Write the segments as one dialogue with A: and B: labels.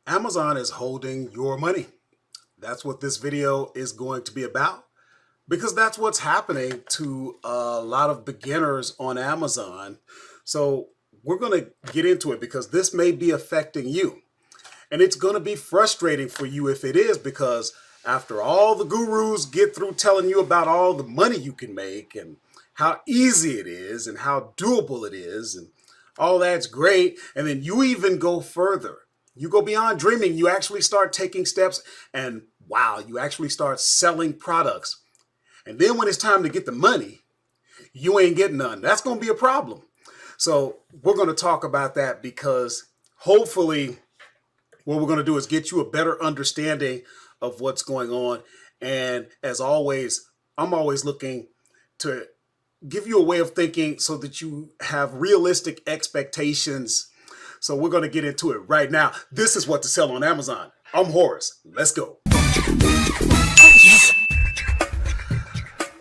A: Amazon is holding your money. That's what this video is going to be about, because that's what's happening to a lot of beginners on Amazon. So we're going to get into it because this may be affecting you. And it's going to be frustrating for you if it is, because after all the gurus get through telling you about all the money you can make and how easy it is and how doable it is and all that's great, and then you even go further. You go beyond dreaming. You actually start taking steps, and wow, you actually start selling products. And then when it's time to get the money, you ain't getting none. That's going to be a problem. So we're going to talk about that, because hopefully what we're going to do is get you a better understanding of what's going on. And as always, I'm always looking to give you a way of thinking so that you have realistic expectations. So we're going to get into it right now. This is what to sell on Amazon. I'm Horace. Let's go.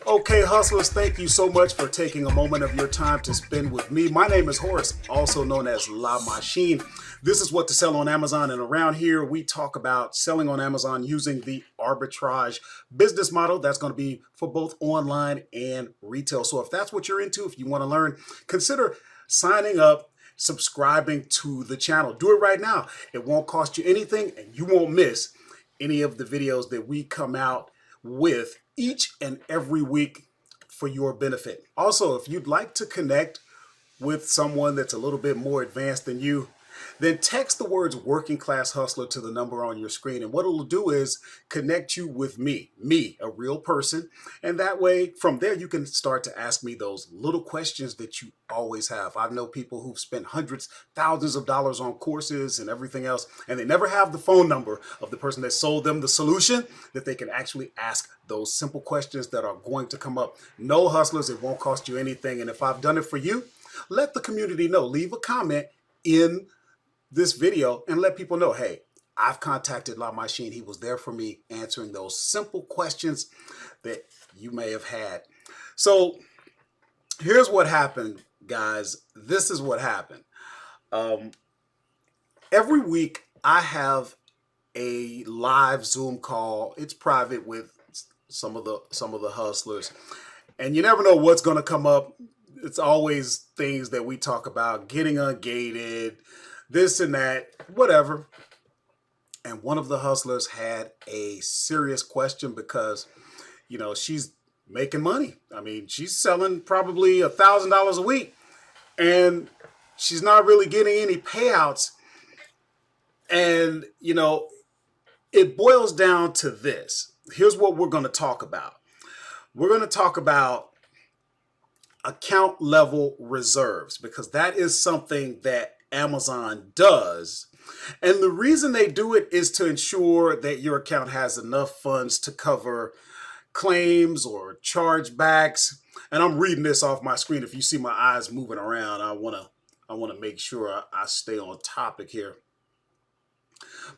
A: Okay, hustlers, thank you so much for taking a moment of your time to spend with me. My name is Horace, also known as La Machine. This is what to sell on Amazon, and around here we talk about selling on Amazon using the arbitrage business model. That's going to be for both online and retail. So if that's what you're into, if you want to learn, consider signing up, subscribing to the channel. Do it right now. It won't cost you anything, and you won't miss any of the videos that we come out with each and every week for your benefit. Also, if you'd like to connect with someone that's a little bit more advanced than you, then text the words working class hustler to the number on your screen. And what it'll do is connect you with me, a real person. And that way, from there, you can start to ask me those little questions that you always have. I know people who've spent hundreds, thousands of dollars on courses and everything else, and they never have the phone number of the person that sold them the solution that they can actually ask those simple questions that are going to come up. No, hustlers, it won't cost you anything. And if I've done it for you, let the community know. Leave a comment in this video and let people know, hey, I've contacted La Machine. He was there for me, answering those simple questions that you may have had. So here's what happened, guys. This is what happened. Every week I have a live Zoom call. It's private with some of the hustlers, and you never know what's going to come up. It's always things that we talk about, getting ungated, this and that, whatever. And one of the hustlers had a serious question because, you know, she's making money. I mean, she's selling probably $1,000 a week, and she's not really getting any payouts. And, you know, it boils down to this. Here's what we're going to talk about. We're going to talk about account level reserves, because that is something that Amazon does. And the reason they do it is to ensure that your account has enough funds to cover claims or chargebacks. And I'm reading this off my screen. If you see my eyes moving around, I want to make sure I stay on topic here.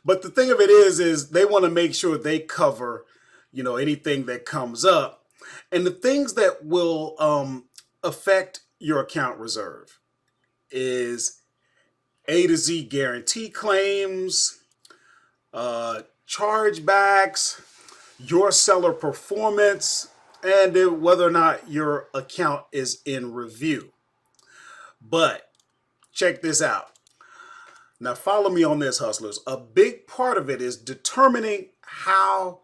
A: But the thing of it is they want to make sure they cover, you know, anything that comes up. And the things that will affect your account reserve is A to Z guarantee claims, chargebacks, your seller performance, and whether or not your account is in review. But check this out. Now follow me on this, hustlers. A big part of it is determining how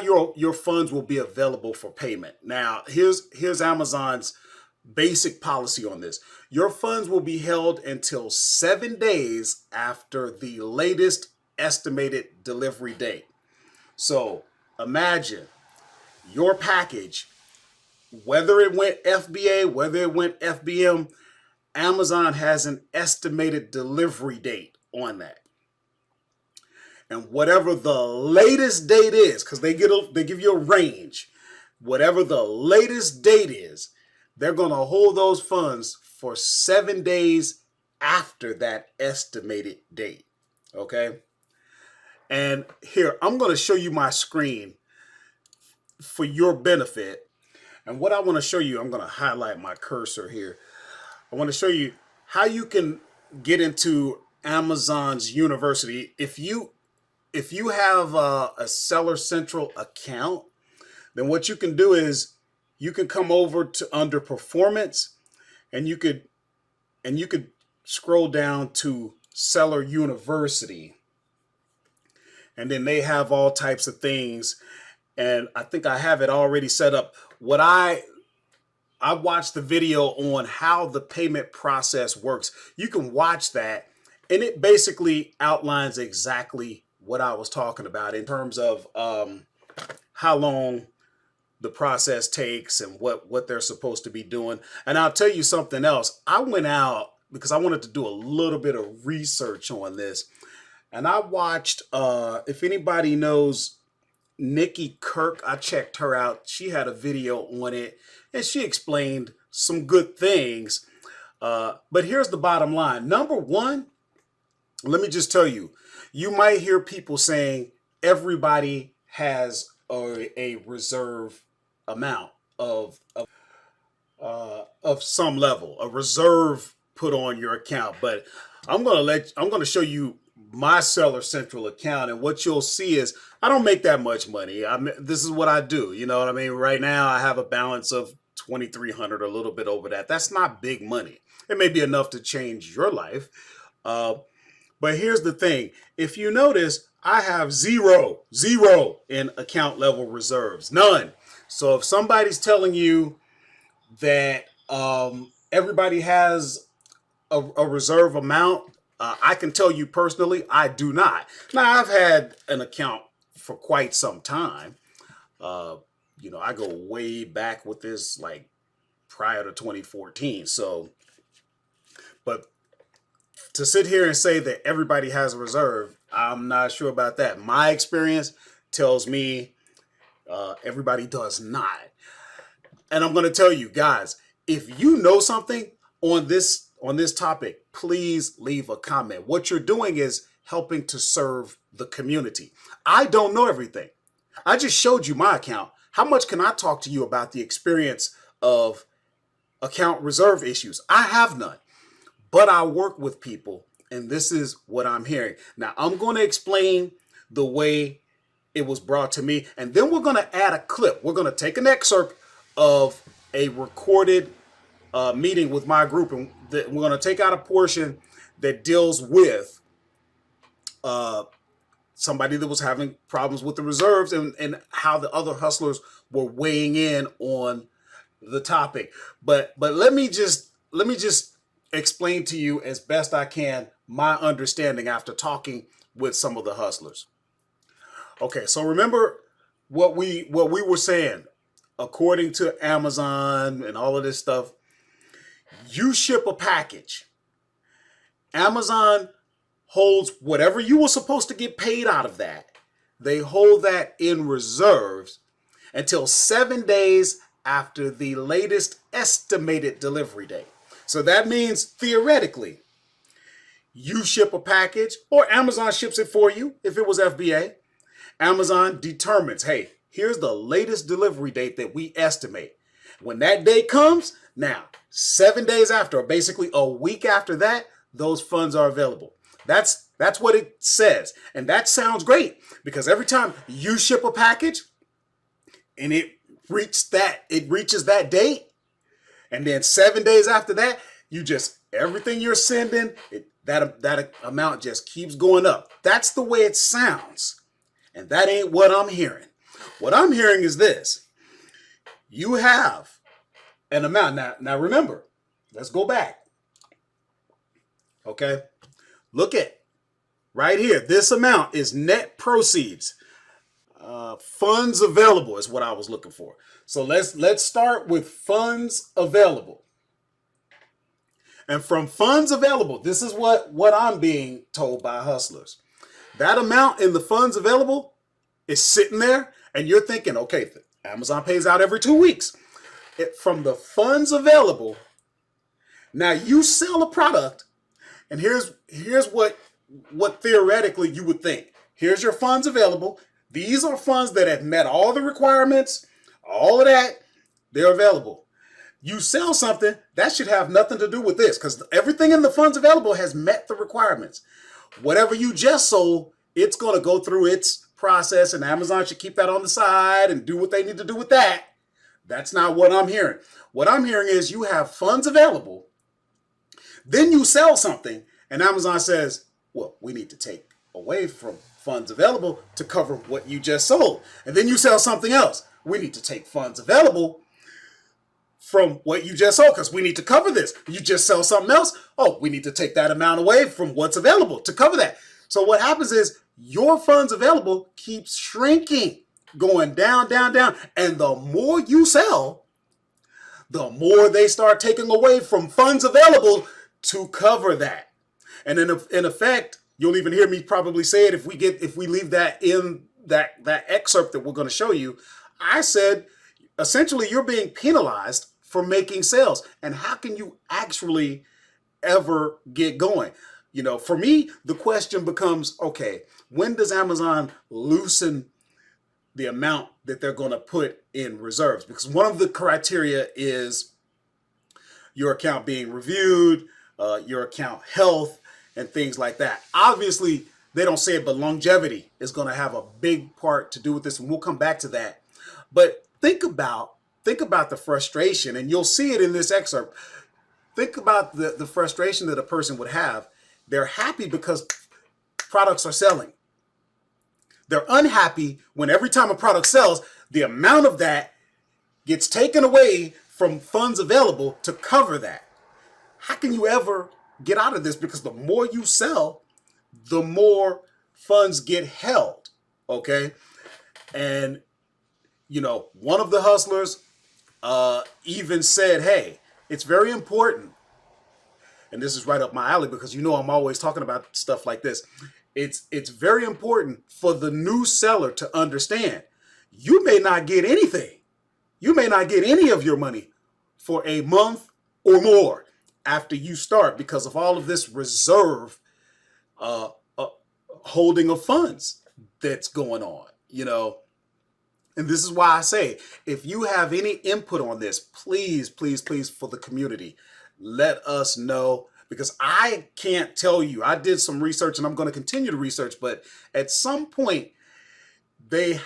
A: your funds will be available for payment. Now, here's Amazon's basic policy on this. Your funds will be held until 7 days after the latest estimated delivery date. So imagine your package, whether it went FBA, whether it went FBM, Amazon has an estimated delivery date on that. And whatever the latest date is, because they give you a range, whatever the latest date is, they're going to hold those funds for 7 days after that estimated date. Okay. And here, I'm going to show you my screen for your benefit. And what I want to show you, I'm going to highlight my cursor here. I want to show you how you can get into Amazon's university, if you have a Seller Central account, then what you can do is you can come over to under performance, and you could scroll down to Seller University, and then they have all types of things. And I think I have it already set up. What I watched the video on how the payment process works. You can watch that, and it basically outlines exactly what I was talking about in terms of how long the process takes and what they're supposed to be doing. And I'll tell you something else. I went out because I wanted to do a little bit of research on this, and I watched. If anybody knows Nikki Kirk, I checked her out. She had a video on it, and she explained some good things. But here's the bottom line. Number one, let me just tell you, you might hear people saying everybody has a reserve amount of some level, a reserve put on your account. But I'm gonna show you my Seller Central account, and what you'll see is I don't make that much money. This is what I do. You know what I mean? Right now I have a balance of 2,300, a little bit over that. That's not big money. It may be enough to change your life. But here's the thing. If you notice, I have zero in account level reserves, none. So if somebody's telling you that everybody has a reserve amount, I can tell you personally, I do not. Now, I've had an account for quite some time. I go way back with this, like prior to 2014. So, but to sit here and say that everybody has a reserve, I'm not sure about that. My experience tells me everybody does not. And I'm going to tell you guys, if you know something on this topic, please leave a comment. What you're doing is helping to serve the community. I don't know everything. I just showed you my account. How much can I talk to you about the experience of account reserve issues? I have none, but I work with people, and this is what I'm hearing. Now, I'm going to explain the way it was brought to me, and then we're going to add a clip. We're going to take an excerpt of a recorded meeting with my group, and we're going to take out a portion that deals with somebody that was having problems with the reserves, and how the other hustlers were weighing in on the topic. But let me just explain to you as best I can my understanding after talking with some of the hustlers. Okay, so remember what we were saying. According to Amazon and all of this stuff, you ship a package. Amazon holds whatever you were supposed to get paid out of that. They hold that in reserves until 7 days after the latest estimated delivery date. So that means theoretically, you ship a package, or Amazon ships it for you if it was FBA. Amazon determines, hey, here's the latest delivery date that we estimate. When that date comes, now 7 days after, or basically a week after that, those funds are available. That's what it says. And that sounds great, because every time you ship a package and it reaches that date, and then 7 days after that, everything you're sending, that amount just keeps going up. That's the way it sounds. And that ain't what I'm hearing. What I'm hearing is this. You have an amount. Now remember, let's go back. Okay? Look at right here. This amount is net proceeds. Funds available is what I was looking for. So let's start with funds available. And from funds available, this is what I'm being told by hustlers. That amount in the funds available is sitting there, and you're thinking, okay, Amazon pays out every 2 weeks. From the funds available, now you sell a product, and here's what theoretically you would think. Here's your funds available. These are funds that have met all the requirements, all of that, they're available. You sell something, that should have nothing to do with this because everything in the funds available has met the requirements. Whatever you just sold, it's going to go through its process, and Amazon should keep that on the side and do what they need to do with that. That's not what I'm hearing. What I'm hearing is you have funds available, then you sell something, and Amazon says, well, we need to take away from funds available to cover what you just sold. And then you sell something else. We need to take funds available from what you just sold because we need to cover this. You just sell something else. Oh, we need to take that amount away from what's available to cover that. So what happens is your funds available keeps shrinking, going down, down, down. And the more you sell, the more they start taking away from funds available to cover that. And in effect, you'll even hear me probably say it if we leave that in that excerpt that we're going to show you. I said, essentially, you're being penalized for making sales. And how can you actually ever get going? You know, for me, the question becomes, okay, when does Amazon loosen the amount that they're going to put in reserves? Because one of the criteria is your account being reviewed, your account health, and things like that. Obviously, they don't say it, but longevity is going to have a big part to do with this, and we'll come back to that. But think about the frustration, and you'll see it in this excerpt. Think about the frustration that a person would have. They're happy because products are selling. They're unhappy when every time a product sells, the amount of that gets taken away from funds available to cover that. How can you ever get out of this? Because the more you sell, the more funds get held, okay? And, you know, one of the hustlers even said, hey, it's very important, and this is right up my alley because you know I'm always talking about stuff like this. It's very important for the new seller to understand you may not get anything. You may not get any of your money for a month or more after you start because of all of this reserve holding of funds that's going on, you know. And this is why I say, if you have any input on this, please, please, please, for the community, let us know. Because I can't tell you, I did some research and I'm going to continue to research, but at some point they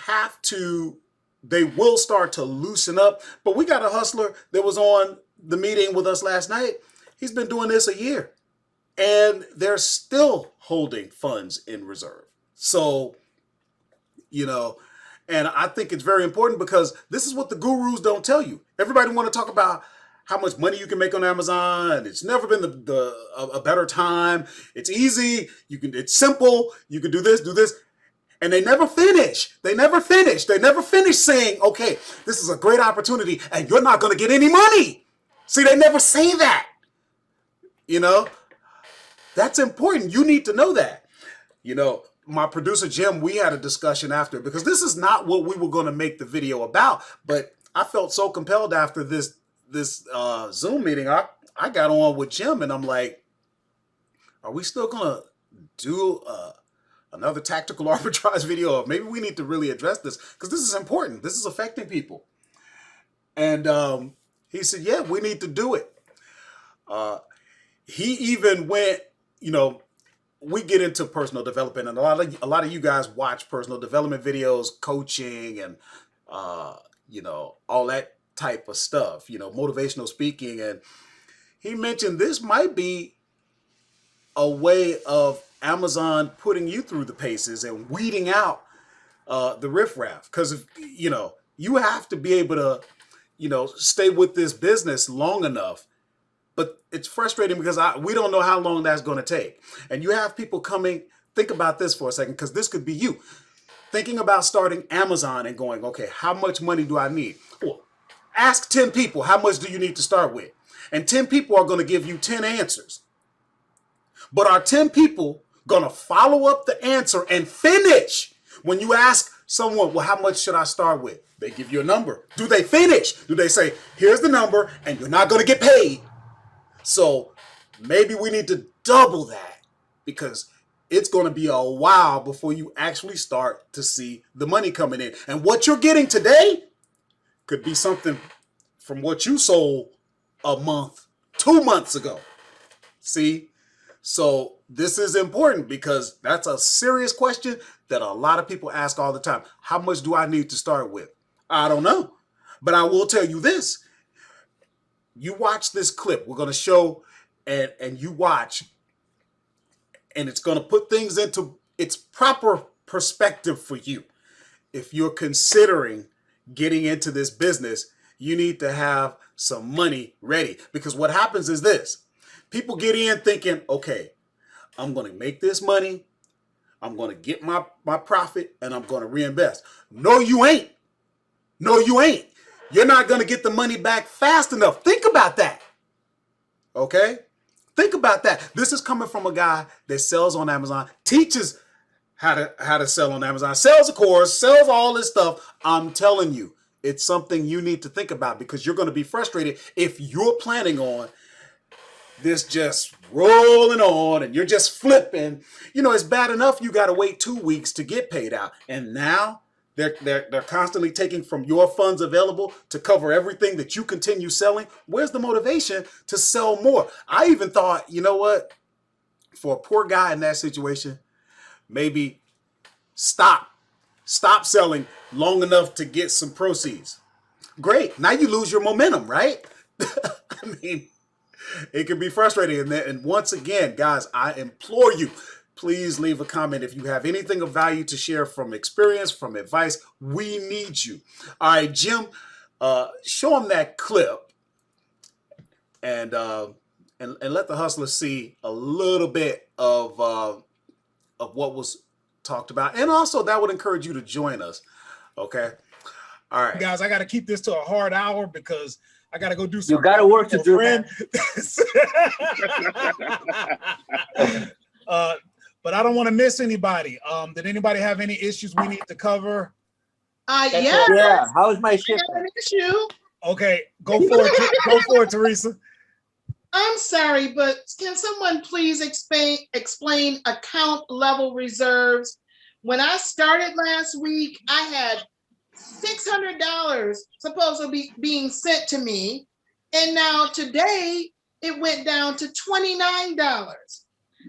A: will start to loosen up. But we got a hustler that was on the meeting with us last night. He's been doing this a year and they're still holding funds in reserve. So, you know, and I think it's very important because this is what the gurus don't tell you. Everybody want to talk about how much money you can make on Amazon. It's never been a better time. It's easy. It's simple. You can do this. And they never finish. They never finish saying, okay, this is a great opportunity and you're not going to get any money. See, they never say that. You know, that's important. You need to know that. You know, my producer, Jim, we had a discussion after because this is not what we were going to make the video about. But I felt so compelled after this Zoom meeting, I got on with Jim and I'm like, are we still gonna do another tactical arbitrage video? Or maybe we need to really address this because this is important. This is affecting people. And he said, yeah, we need to do it. He even went, you know, we get into personal development and a lot of you guys watch personal development videos, coaching and, you know, all that type of stuff, you know, motivational speaking. And he mentioned this might be a way of Amazon putting you through the paces and weeding out the riffraff. Because, you know, you have to be able to, you know, stay with this business long enough. But it's frustrating because we don't know how long that's going to take. And you have people coming, think about this for a second, because this could be you. Thinking about starting Amazon and going, okay, how much money do I need? Well, ask 10 people, how much do you need to start with? And 10 people are going to give you 10 answers. But are 10 people going to follow up the answer and finish? When you ask someone, well, how much should I start with? They give you a number. Do they finish? Do they say, here's the number and you're not going to get paid? So maybe we need to double that because it's going to be a while before you actually start to see the money coming in. And what you're getting today could be something from what you sold a month, 2 months ago. See? So this is important because that's a serious question that a lot of people ask all the time. How much do I need to start with? I don't know. But I will tell you this. You watch this clip. We're going to show and you watch, and it's going to put things into its proper perspective for you. If you're considering getting into this business, you need to have some money ready, because what happens is this. People get in thinking, okay, I'm going to make this money. I'm going to get my profit and I'm going to reinvest. No, you ain't. No, you ain't. You're not going to get the money back fast enough. Think about that. Okay? Think about that. This is coming from a guy that sells on Amazon, teaches how to sell on Amazon, sells a course, sells all this stuff. I'm telling you, it's something you need to think about, because you're going to be frustrated if you're planning on this just rolling on and you're just flipping. You know, it's bad enough you got to wait 2 weeks to get paid out. And now they're constantly taking from your funds available to cover everything that you continue selling. Where's the motivation to sell more? I even thought, you know what? For a poor guy in that situation, maybe stop selling long enough to get some proceeds. Great. Now you lose your momentum, right? I mean, it can be frustrating. And once again, guys, I implore you, please leave a comment if you have anything of value to share from experience, from advice. We need you. All right, Jim, show them that clip and let the hustlers see a little bit of what was talked about. And also that would encourage you to join us. Okay. All right.
B: Guys, I got to keep this to a hard hour because I got to go do some.
C: You got to work to do that.
B: But I don't want to miss anybody. Did anybody have any issues we need to cover?
D: Yeah.
C: Yeah. How's my shift?
D: An issue.
B: Okay, go for it. Go for it, Teresa.
D: I'm sorry, but can someone please explain account level reserves? When I started last week, I had $600 supposed to be being sent to me, and now today it went down to $29.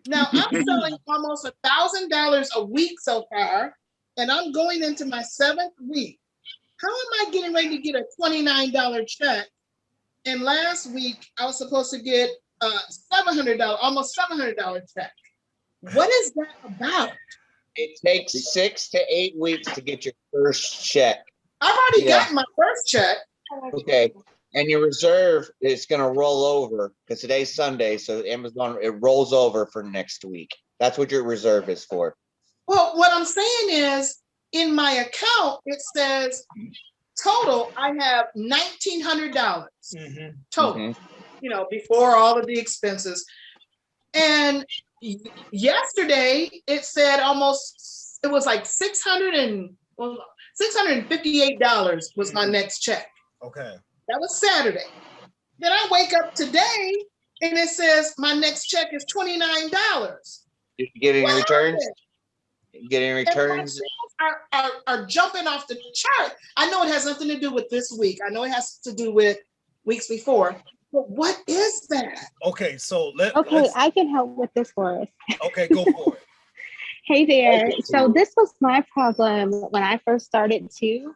D: Now I'm selling almost $1,000 a week so far, and I'm going into my 7th week. How am I getting ready to get a $29 check? And last week I was supposed to get $700, almost $700 check. What is that about?
E: It takes 6 to 8 weeks to get your first check.
D: I've already gotten my first check.
E: Okay. And your reserve is going to roll over because today's Sunday. So Amazon, it rolls over for next week. That's what your reserve is for.
D: Well, what I'm saying is in my account, it says total, I have $1,900 total, you know, before all of the expenses. And yesterday it said it was like $658 was my next check.
B: Okay.
D: That was Saturday. Then I wake up today and it says my next check is $29.
E: You're getting returns? Getting returns?
D: Are jumping off the chart. I know it has nothing to do with this week. I know it has to do with weeks before. But what is that?
B: Okay, so
F: I can help with this for us.
B: Okay, go for it.
F: Hey there. So this was my problem when I first started too.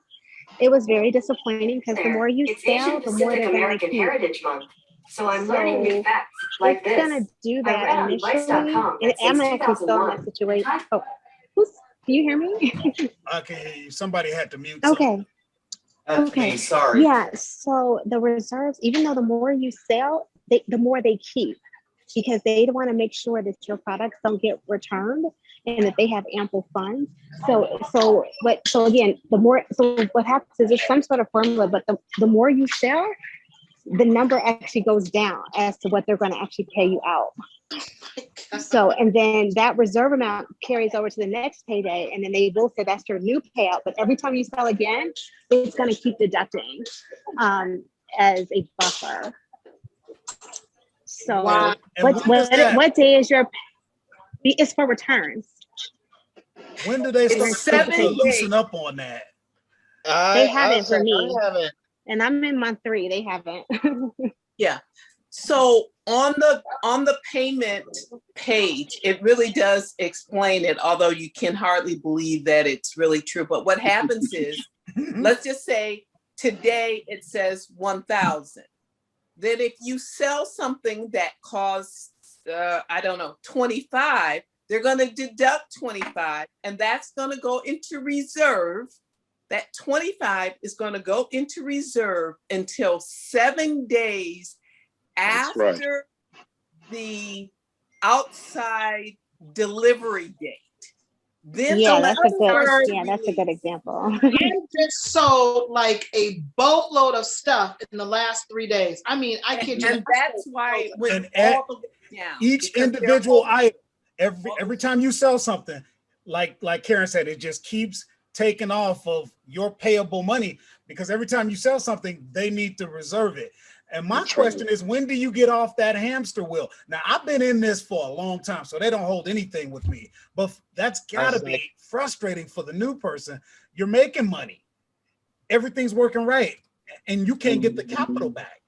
F: It was very disappointing because the more you sell, the more they're going to keep.
G: Heritage Month. So I'm learning new facts like this.
F: It's going to do that initially. I'm actually still in that situation. Oh, do you hear me?
B: Okay, somebody had to mute.
F: Okay.
C: Okay. Sorry.
F: Yeah. So the reserves, even though the more you sell, the more they keep, because they want to make sure that your products don't get returned and that they have ample funds. So again, what happens is there's some sort of formula, but the more you sell, the number actually goes down as to what they're going to actually pay you out. So, and then that reserve amount carries over to the next payday, and then they will say that's your new payout. But every time you sell again, it's going to keep deducting as a buffer. So,
D: Wow.
F: what day is your? It's for returns.
B: When do they start to
C: 7
B: loosen up on that?
F: They haven't for me.
E: I haven't.
F: And I'm in month 3. They haven't.
H: Yeah. So on the payment page, it really does explain it, although you can hardly believe that it's really true. But what happens is, let's just say today it says 1,000. Then if you sell something that costs, I don't know, 25, they're going to deduct 25, and that's going to go into reserve. That 25 is going to go into reserve until 7 days after the outside delivery date. Then
F: that's a good example.
D: I just sold like a boatload of stuff in the last 3 days. I mean, I kid you.
H: And that's why it went all the way down.
B: Each individual item, every time you sell something, like Karen said, it just keeps taking off of your payable money, because every time you sell something, they need to reserve it. And my question is, when do you get off that hamster wheel? Now, I've been in this for a long time, so they don't hold anything with me. But that's got to be frustrating for the new person. You're making money. Everything's working right, and you can't get the capital back.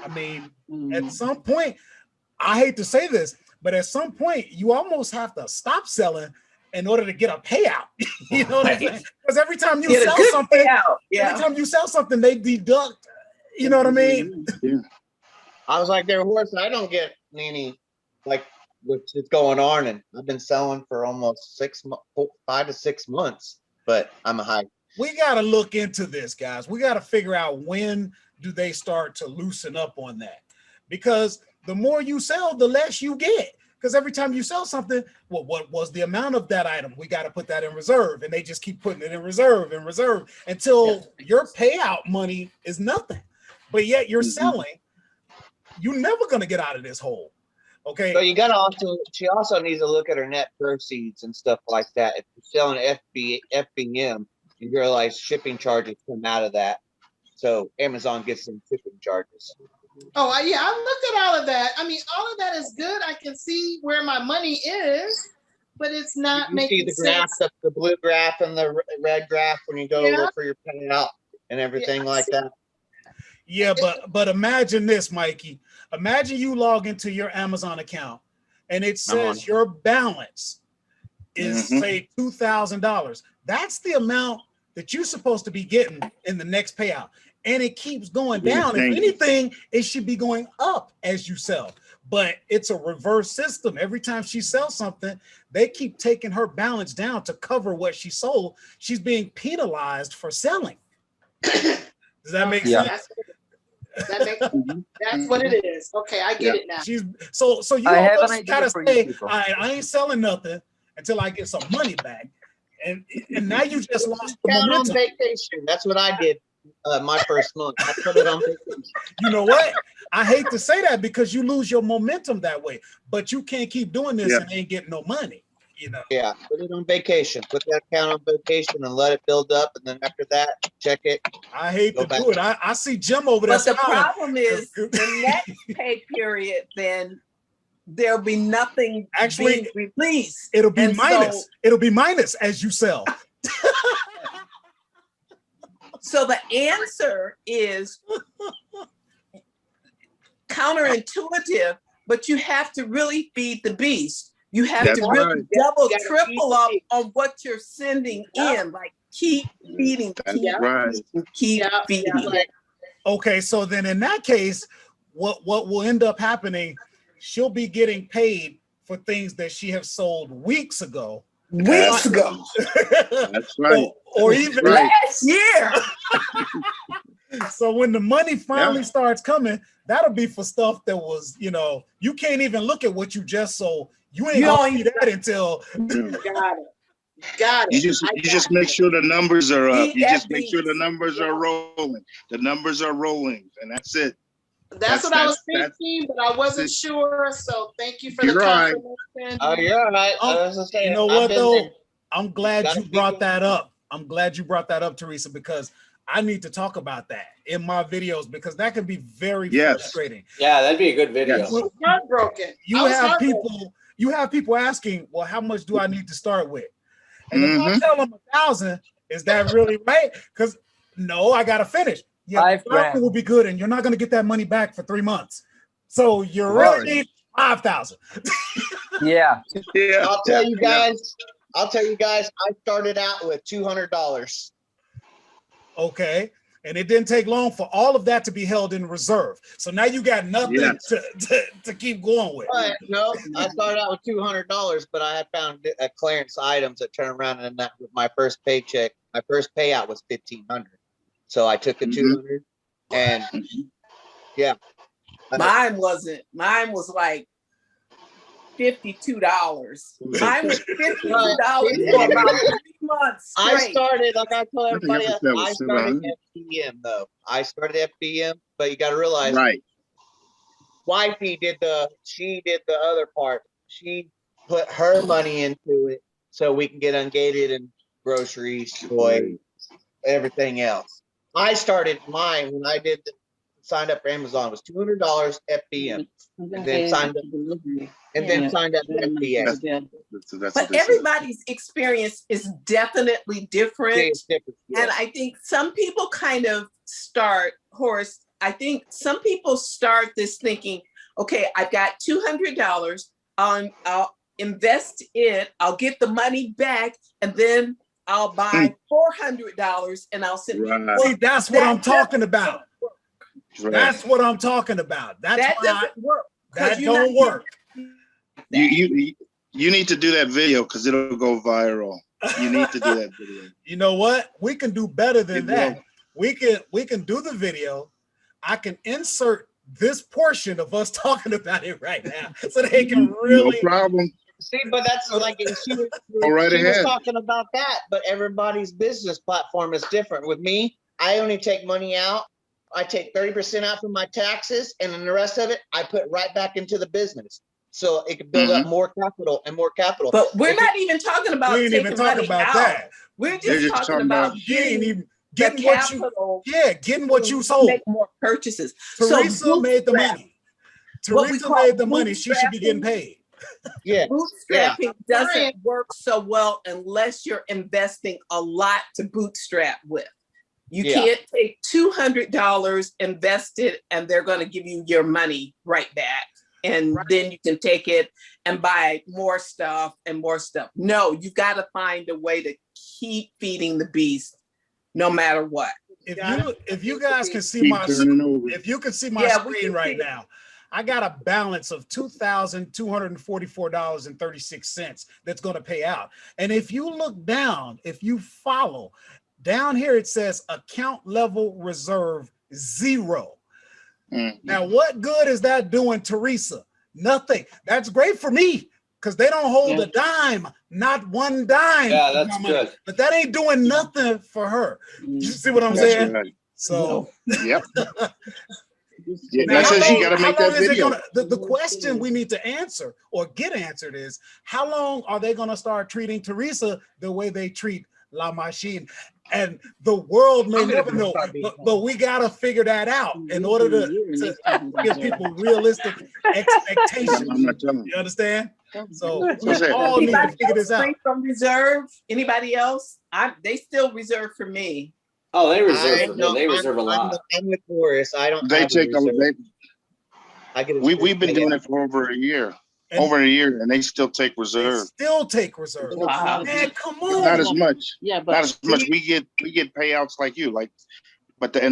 B: I mean, at some point, I hate to say this, but at some point, you almost have to stop selling in order to get a payout. You know what I'm saying? Because every time you sell something, every time you sell something, they deduct. You know what I mean?
E: Yeah. I was like, there, Horace, I don't get any, like, what's going on, and I've been selling for almost 5 to 6 months, but I'm a high.
B: We got to look into this, guys. We got to figure out, when do they start to loosen up on that? Because the more you sell, the less you get. Because every time you sell something, well, what was the amount of that item? We got to put that in reserve, and they just keep putting it in reserve until your payout money is nothing. But yet you're selling. You're never going to get out of this hole. Okay.
E: So you got to she also needs to look at her net proceeds and stuff like that. If you're selling FBM, you realize shipping charges come out of that. So Amazon gets some shipping charges.
D: Oh, yeah, I looked at all of that. I mean, all of that is good. I can see where my money is, but it's not making sense.
E: You see the blue graph and the red graph when you go look for your payout and everything like that.
B: Yeah, but imagine this, Mikey. Imagine you log into your Amazon account and it says your balance is say $2,000. That's the amount that you're supposed to be getting in the next payout. And it keeps going down. If anything, it should be going up as you sell. But it's a reverse system. Every time she sells something, they keep taking her balance down to cover what she sold. She's being penalized for selling. Does that make sense?
D: That's what it is. Okay, I get it now.
B: So you almost gotta say, I ain't selling nothing until I get some money back. And now you just lost the momentum.
E: On vacation. That's what I did my first month. I put it on vacation.
B: You know what? I hate to say that, because you lose your momentum that way. But you can't keep doing this and ain't getting no money. You know.
E: Yeah, put it on vacation. Put that account on vacation and let it build up, and then after that, check it.
B: I hate to do it. I see Jim over there.
H: But the problem is the next pay period, then there'll be nothing being released.
B: It'll be minus. It'll be minus as you sell.
H: So the answer is counterintuitive, but you have to really feed the beast. You have to really double, triple up on what you're sending in. Like, keep feeding, keep feeding.
B: Okay, so then in that case, what will end up happening? She'll be getting paid for things that she has sold weeks ago.
I: That's right.
B: Or even
H: last year.
B: So when the money finally starts coming, that'll be for stuff that was, you can't even look at what you just sold. You ain't gonna see that until
D: Got it.
I: You just make sure the numbers are up. You just make sure the numbers are rolling. The numbers are rolling, and that's it.
D: That's what I was thinking, but I wasn't sure. So thank you for the confirmation.
E: Oh, you're all right.
B: You know what though? I'm glad you brought that up. I'm glad you brought that up, Teresa, because I need to talk about that in my videos, because that can be very frustrating.
C: Yeah, that'd be a good video.
D: I was heartbroken.
B: You have people asking, well, how much do I need to start with? And if I tell them 1,000, is that really right? Because no, I gotta finish. Yeah, $5,000 will be good, and you're not going to get that money back for 3 months. So you really need 5,000.
C: Yeah.
E: I'll tell you guys. I started out with $200.
B: Okay. And it didn't take long for all of that to be held in reserve. So now you got nothing to keep going with.
E: But no, I started out with $200, but I had found a clearance items that turned around, and that was my first paycheck. My first payout was $1,500. So I took the 200, and yeah.
H: Mine wasn't. Mine was like $52. Mine was $52 for about 3 months straight.
E: I started, like I told everybody else, I started FBM though. I started FBM, but you got to realize, wifey she did the other part. She put her money into it so we can get ungated and groceries, toys, everything else. I started mine when I signed up for Amazon. It was $200 FBM, and then signed up. And then signed up for FBA.
H: But everybody's experience is definitely different. And I think some people kind of start, Horace, I think some people start this thinking, okay, I've got $200, I'll invest it, I'll get the money back, and then I'll buy $400 and I'll send it.
B: See, that's what I'm talking about. That's what I'm talking about. That doesn't work. That don't work.
I: You need to do that video because it'll go viral. You need to do that video.
B: You know what? We can do better than that. We can do the video. I can insert this portion of us talking about it right now, so they can really.
I: No problem.
E: See, but that's like she was talking about that. But everybody's business platform is different. With me, I only take money out. I take 30% out from my taxes, and then the rest of it I put right back into the business. So it can build up more capital and more capital.
H: But we're not even talking about
B: we ain't even talking about that.
H: We're just talking about
B: getting what you getting what you sold.
H: Make more purchases.
B: Teresa made the money. Teresa made the money. She should be getting paid.
E: Yeah.
H: Bootstrapping doesn't work so well unless you're investing a lot to bootstrap with. You can't take $200, invest it, and they're going to give you your money right back. And then you can take it and buy more stuff and more stuff. No, you've got to find a way to keep feeding the beast no matter what.
B: If you guys can see my screen right now, I got a balance of $2,244.36 that's going to pay out. And if you look down, if you follow down here, it says account level reserve 0. Now, what good is that doing, Teresa? Nothing. That's great for me because they don't hold a dime, not one dime.
C: Yeah, that's good.
B: But that ain't doing nothing for her. You see what I'm saying?
I: Right.
B: So,
I: yep.
B: Now,
I: that says you got to make that video.
B: The question we need to answer or get answered is, how long are they going to start treating Teresa the way they treat La Machine? And the world may never know, but we got to figure that out in order to give people realistic expectations.
I: I'm not telling you.
B: You understand? So we all need to figure this out.
H: From reserve? Anybody else? They still reserve for me.
C: Oh, they reserve for me. They reserve a lot.
E: I'm with Horace. I don't.
I: They take a. We've been doing it for over a year. And they still take reserve.
B: They still take reserve. Wow. Man, come on.
I: Not as much.
C: Yeah, but
I: not as much. We get payouts like you, and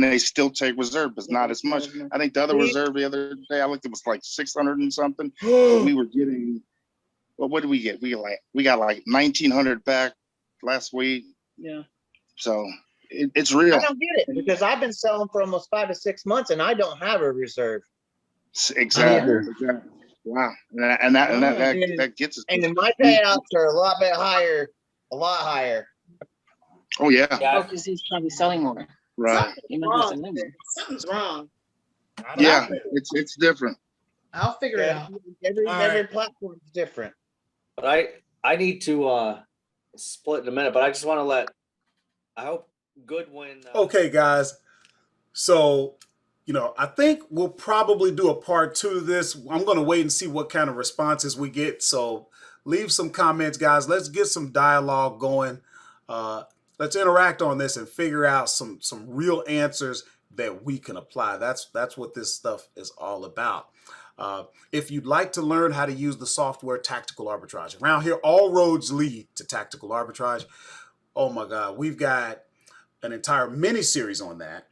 I: they still take reserve, but not as much. I think the other reserve the other day I looked, it was like 600 and something. We were getting. Well, what did we get? We got like 1,900 back last week.
H: Yeah.
I: So it's real.
E: I don't get it because I've been selling for almost 5 to 6 months and I don't have a reserve.
I: Exactly. Wow, and that gets us.
E: And then my payouts are a lot higher.
I: Oh yeah.
C: Yeah, because he's probably selling more.
I: Right.
D: Something's wrong.
I: Yeah, it's different.
E: I'll figure it out. Every platform is different.
C: But I need to split in a minute. But I just want to I hope Goodwin.
A: Okay, guys. So. I think we'll probably do a part 2 of this. I'm going to wait and see what kind of responses we get. So leave some comments, guys. Let's get some dialogue going. Let's interact on this and figure out some real answers that we can apply. That's what this stuff is all about. If you'd like to learn how to use the software Tactical Arbitrage, around here, all roads lead to Tactical Arbitrage. Oh my God, we've got an entire mini series on that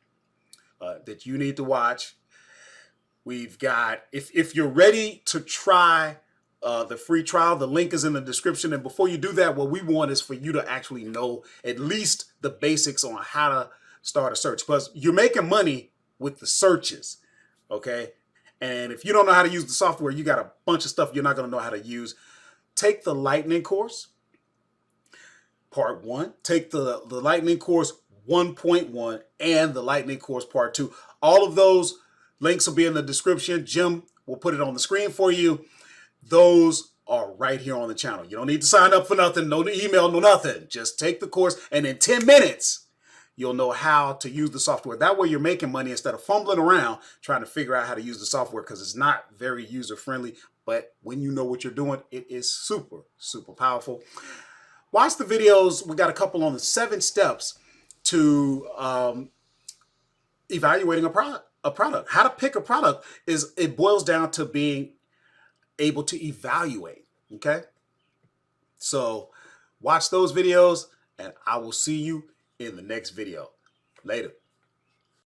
A: that you need to watch. We've got, if you're ready to try the free trial, the link is in the description. And before you do that, what we want is for you to actually know at least the basics on how to start a search, because you're making money with the searches, okay? And if you don't know how to use the software, you got a bunch of stuff you're not going to know how to use. Take the Lightning course, part 1. Take the Lightning course 1.1 and the Lightning course part 2. All of those links will be in the description. Jim will put it on the screen for you. Those are right here on the channel. You don't need to sign up for nothing, no email, no nothing. Just take the course, and in 10 minutes, you'll know how to use the software. That way you're making money instead of fumbling around trying to figure out how to use the software, because it's not very user-friendly. But when you know what you're doing, it is super, super powerful. Watch the videos. We got a couple on the 7 steps to evaluating a product. How to pick a product it boils down to being able to evaluate, okay? So watch those videos, and I will see you in the next video. Later.